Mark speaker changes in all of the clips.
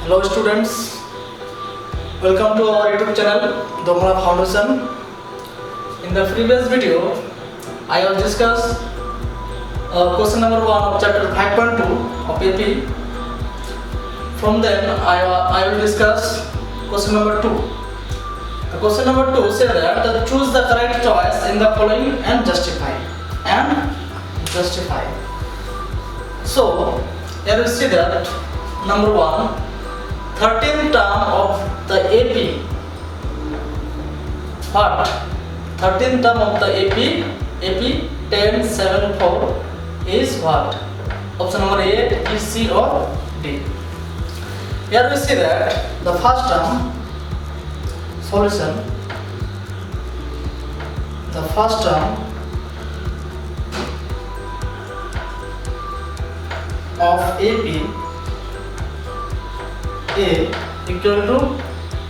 Speaker 1: Hello students, welcome to our YouTube channel Domra Foundation. In the previous video, I have discussed question number 1 of chapter 5.2 of AP. From then, I will discuss question number 2. The question number 2 says that choose the correct choice in the following and justify. So, here we see that number 1, 13th term of the AP. What? 13th term of the AP 1074 is what? Option number A, B, C or D. Here we see that the first term solution. The first term of AP A equal to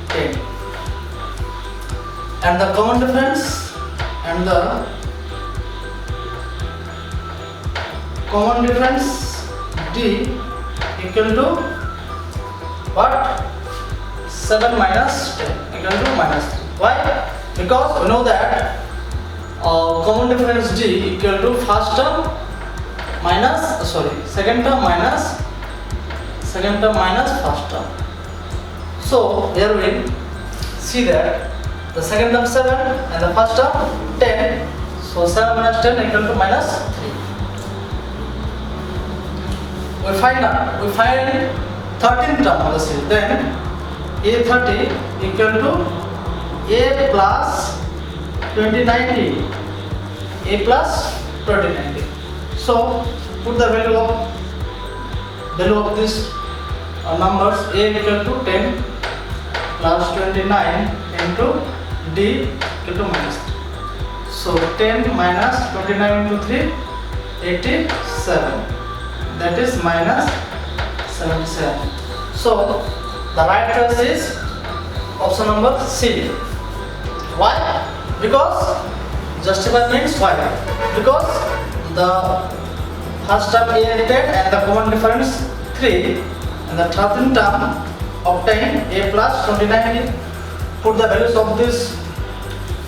Speaker 1: 10, and the common difference D equal to what? 7 minus 10 equal to minus 3. Why? Because we know that common difference D equal to second term minus first term. So here we see that the second term 7 and the first term 10. So 7 minus 10 equal to minus 3. We find 13th term of the series. Then A30 equal to A plus 2090. A plus 2090. So put the value of this numbers. A equal to 10 plus 29 into D equal to minus 3. So 10 minus 29 into 3, 87. That is minus 77. So the right choice is option number C. Why? Because justify means why? Because the first term A is 10 and the common difference 3, and the 13th term obtain A plus 29. Put the values of these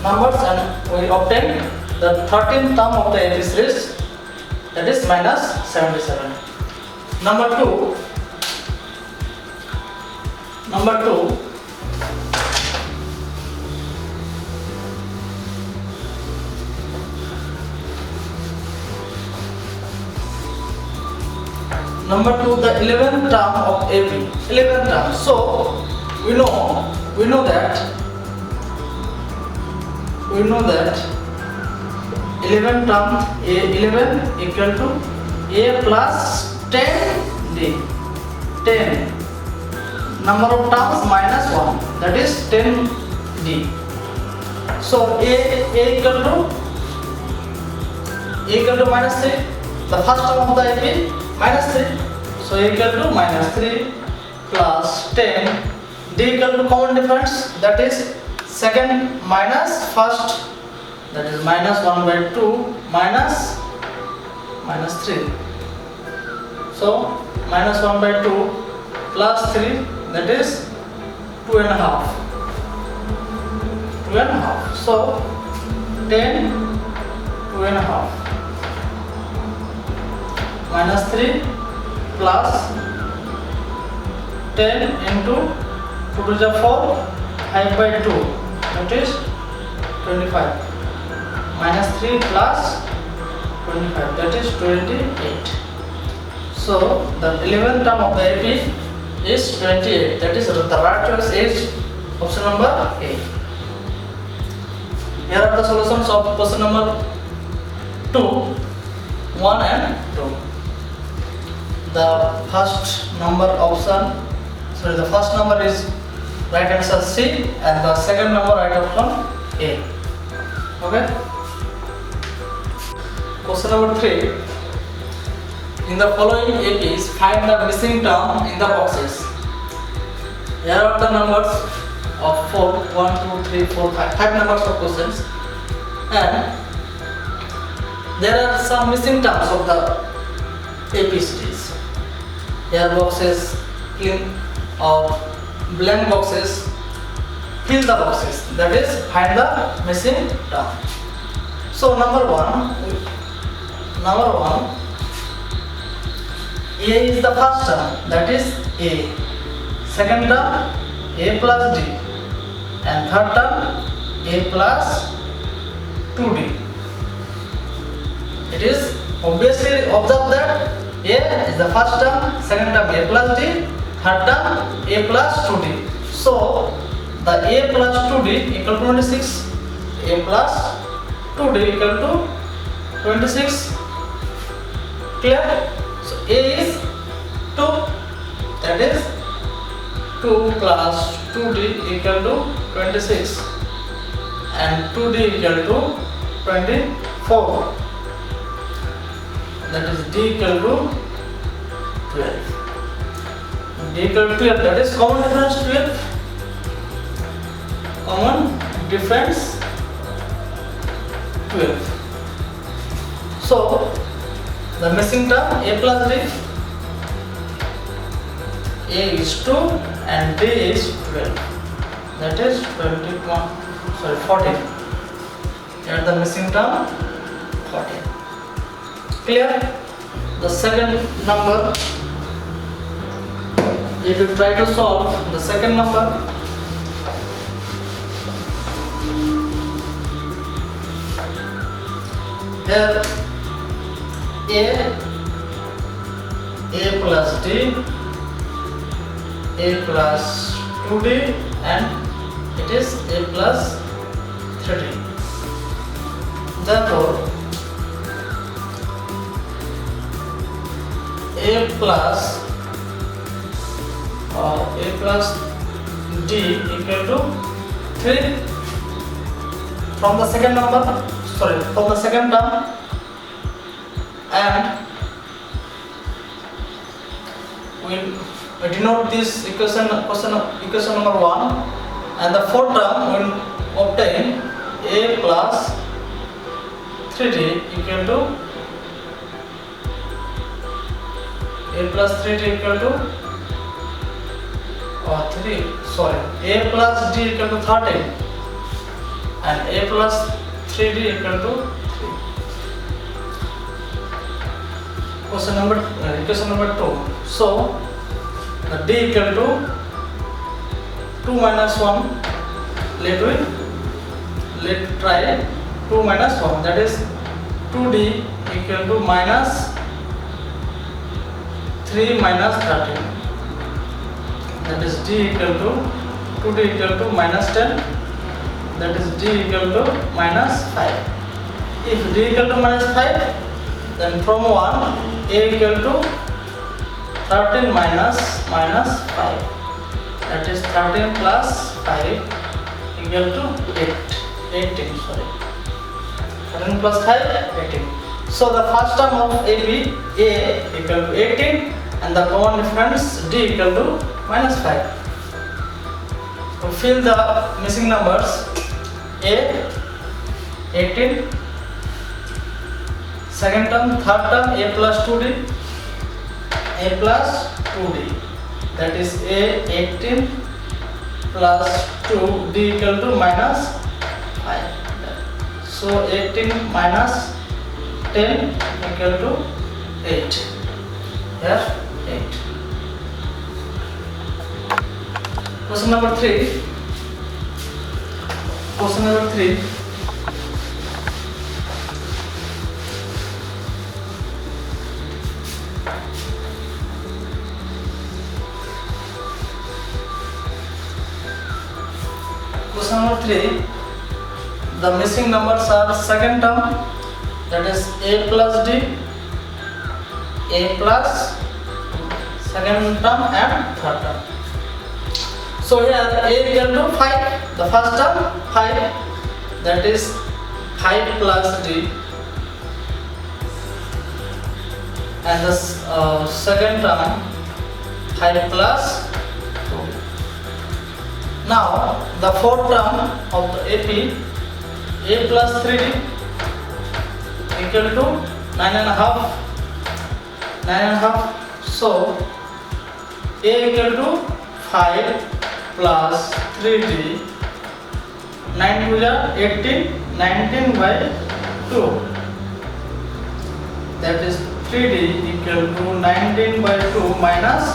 Speaker 1: numbers and we obtain the 13th term of the AP series, that is minus 77. Number 2. Number 2 the 11th term of AP. 11th term. So we know that 11th term A11 equal to A plus 10D. 10 number of terms minus 1, that is 10D. So A equal to minus 3. The first term of the AP minus 3. So A equal to minus 3 plus 10. D equal to common difference, that is second minus first, that is minus 1 by 2 minus 3. So minus 1 by 2 plus 3, that is 2.5. So 10 2.5 minus 3 plus 10 into 2 to the 4, 5 by 2, that is 25. Minus 3 plus 25, that is 28. So the 11th term of the AP is 28. That is the right choice is option number A. Here are the solutions of question number 2, 1 and 2. The first number is right answer C, and the second number right option A. Okay. Question number 3. In the following APs, find the missing term in the boxes. Here are the numbers of 4, 1, 2, 3, 4, 5. 5 numbers of questions, and there are some missing terms of the AP series. Here box is clean of blank boxes, fill the boxes, that is find the missing term. So number one, A is the first term, that is A. Second term A plus D, and third term A plus 2D. It is obviously observe that A is the first term, second term A plus D, third term A plus 2D. So the A plus 2D equal to 26, A plus 2D equal to 26. Clear? So A is 2, that is 2 plus 2D equal to 26, and 2D equal to 24, that is D equal to 12. D equal to 12, that is common difference 12. Common difference 12. So the missing term A plus D, A is 2 and D is 12, that is 14. Here the missing term 14. Clear? The second number, if you try to solve the second number, here A plus D, A plus 2D, and it is A plus 3D. Therefore A plus D equal to 3 from the second number, from the second term, and we denote this equation number 1, and the fourth term will obtain A plus 3D equal to A plus 3D equal to A plus D equal to 13, and A plus 3D equal to 3. Equation number 2. So the D equal to 2 minus 1. Let's try 2 minus 1. That is 2D equal to minus 3 minus 13. That is D equal to 2D equal to minus 10. That is D equal to minus 5. If D equal to minus 5, then from 1 A equal to 13 minus 5. That is 13 plus 5 equal to 18. 13 plus 5, 18. So the first term of A equal to 18, and the common difference D equal to minus 5. We fill the missing numbers. A 18, second term, third term A plus 2D, that is A 18 plus 2, D equal to minus 5. So 18 minus 10 equal to 8. Here 8. Question number 3. Question number 3. Question number 3. The missing numbers are second term, that is A plus D, A plus second term, and third term. So here A equal to 5. The first term 5, that is 5 plus D, and the second term 5 plus 2. Now the fourth term of the AP, A plus 3D equal to 9.5. So A equal to 5 plus 3d, 9 to the 18, 19 by 2, that is 3d equal to 19 by 2 minus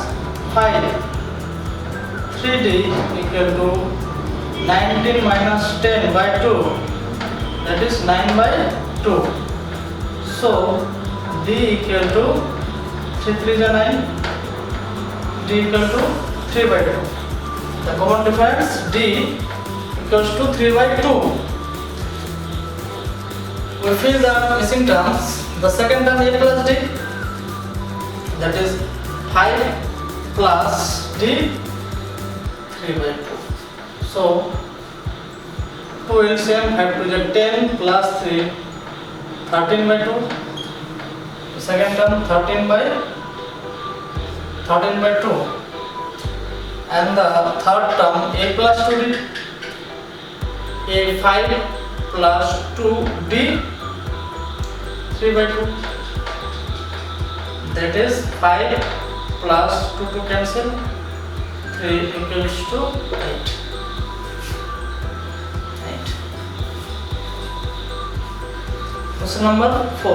Speaker 1: 5, 3d equal to 19 minus 10 by 2, that is 9 by 2. So d equal to 3 3 is 9, d equal to 3 by 2. The common difference d equals to 3 by 2. We fill the missing terms. The second term a plus d, that is 5 plus d 3 by 2. So 2 LCM 5 to the 10 plus 3, 13 by 2. The second term 13 by 2. And the third term a plus 2d, a 5 plus 2d 3 by 2, that is 5 plus 2 to cancel, 3 equals to 8. Question number 4.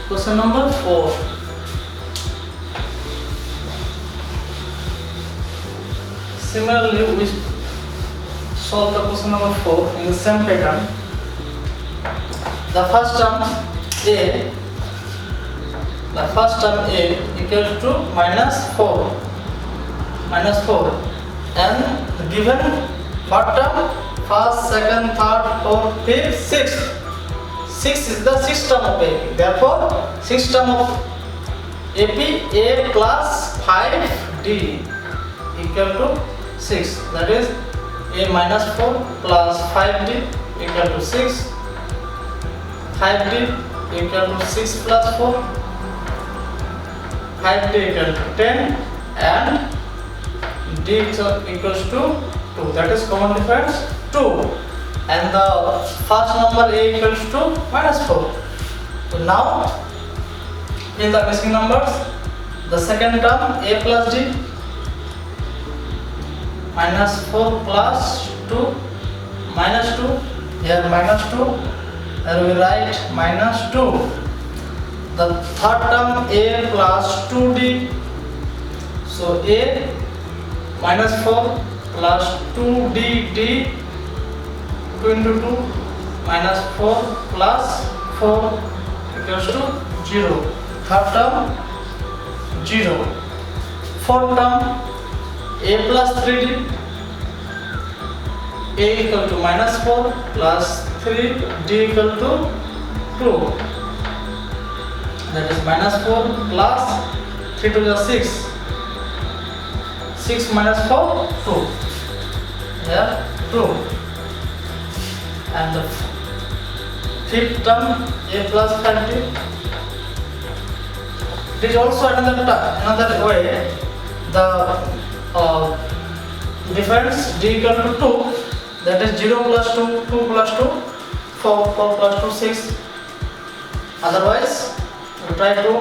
Speaker 1: Question number 4. Similarly, we solve the question number 4 in the same pattern. The first term a equal to minus 4, and given what term? First, second, third, fourth, fifth, sixth. 6 is the sixth term of AP. Therefore, sixth term of AP, a plus 5d equal to 6. That is a minus 4 plus 5d equal to 6. 5d equal to 6 plus 4. 5d equal to 10, and d equals to 2. That is common difference 2. And the first number a equals to minus 4. So now in the missing numbers, the second term a plus d, minus 4 plus 2, minus 2, here minus 2, here we write minus 2. The third term a plus 2d, so a minus 4 plus 2d, d 2 into 2 minus 4 plus 4 equals to 0. Third term 0. Fourth term a plus 3d, a equal to minus 4 plus 3, d equal to 2. That is minus 4 plus 3 to the 6. 6 minus 4, 2. Here 2. And the fifth term a plus 5d. It is also another way. The difference d equal to 2, that is 0 plus 2, 2 plus 2, 4, 4 plus 2, 6. Otherwise, we try to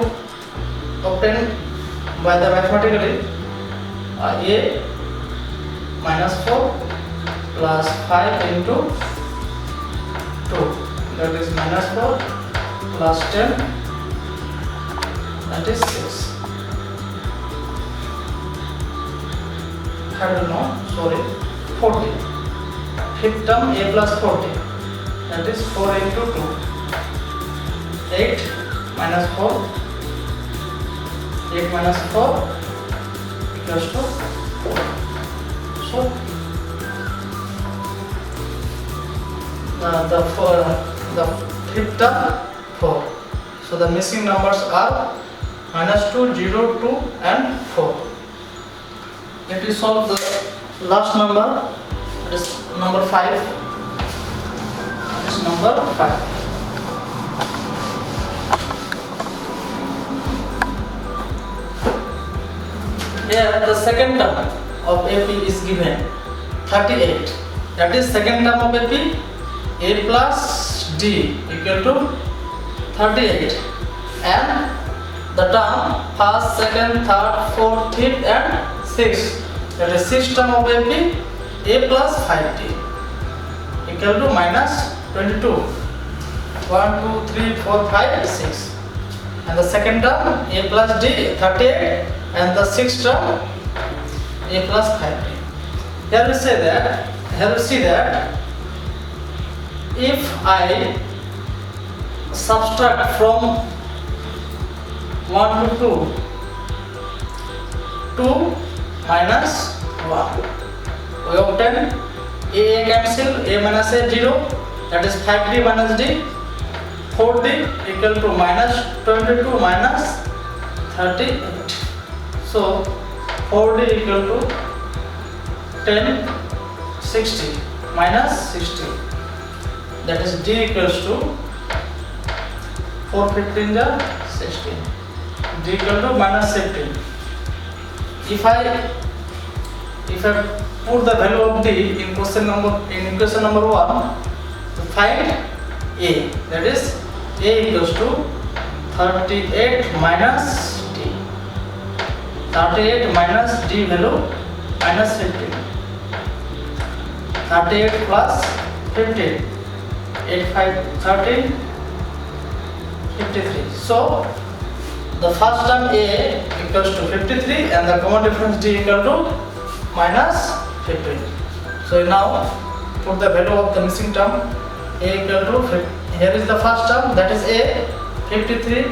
Speaker 1: obtain by the mathematically a minus 4 plus 5 into 2, that is minus 4 plus 10, that is 6. I don't know, sorry, 40. Fifth term a plus 40, that is 4 into 2, 8 minus 4, 8 minus 4 equals to 4. So the fifth term 4. So the missing numbers are minus 2, 0, 2 and 4. Let us solve the last number, that is number 5. That is number 5. Here the second term of AP is given 38. That is second term of AP, a plus d equal to 38, and the term first, second, third, fourth, fifth and sixth. That is sixth term of AP, A plus 5D equal to minus 22. 1, 2, 3, 4, 5, 6. And the second term A plus D 38 and the sixth term A plus 5D. Here we see that if I subtract from 1 to 2, 2 minus 1, we obtain A cancel, A minus A 0, that is 5D minus D, 4D equal to minus 22 minus 38. So 4D equal to 10, 60 minus 60, that is D equals to 4 15 is 16, D equal to minus 15. If I put the value of D in equation number 1 to find A, that is A equals to 38 minus D. 38 minus D value minus 15. 38 plus 15. 8 5 13. 53. So the first term A equals to 53 and the common difference D equal to minus 15. So now put the value of the missing term A equal to 50. Here is the first term, that is A 53,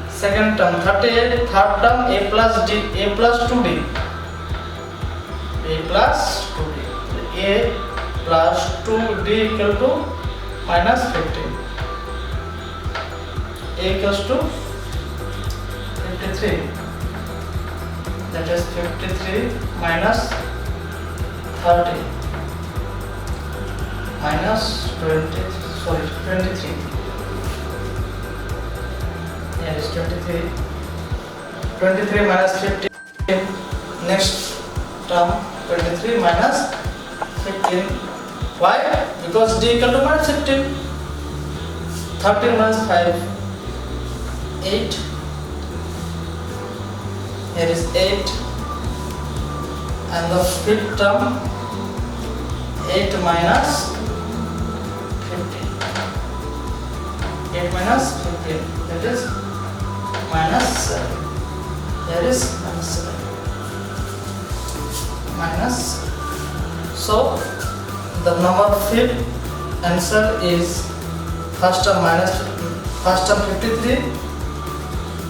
Speaker 1: second term 38, third term A plus D, A plus 2D, A plus 2D, A plus 2D equal to minus 15. A equals to 53, that is 53 minus 30 minus 23. Here is 23. 23 minus 15. Next term 23 minus 15. Why? Because D equal to minus 15. 13 minus 5. 8. Here is 8. And the fifth term 8 minus 15. 8 minus 15, that is minus 7. There is minus 7. Minus 7. So the number fifth answer is first term 53,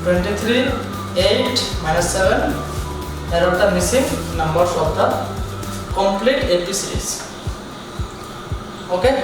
Speaker 1: 23, 8 minus 7. There are the missing numbers of the complete AP series. Okay.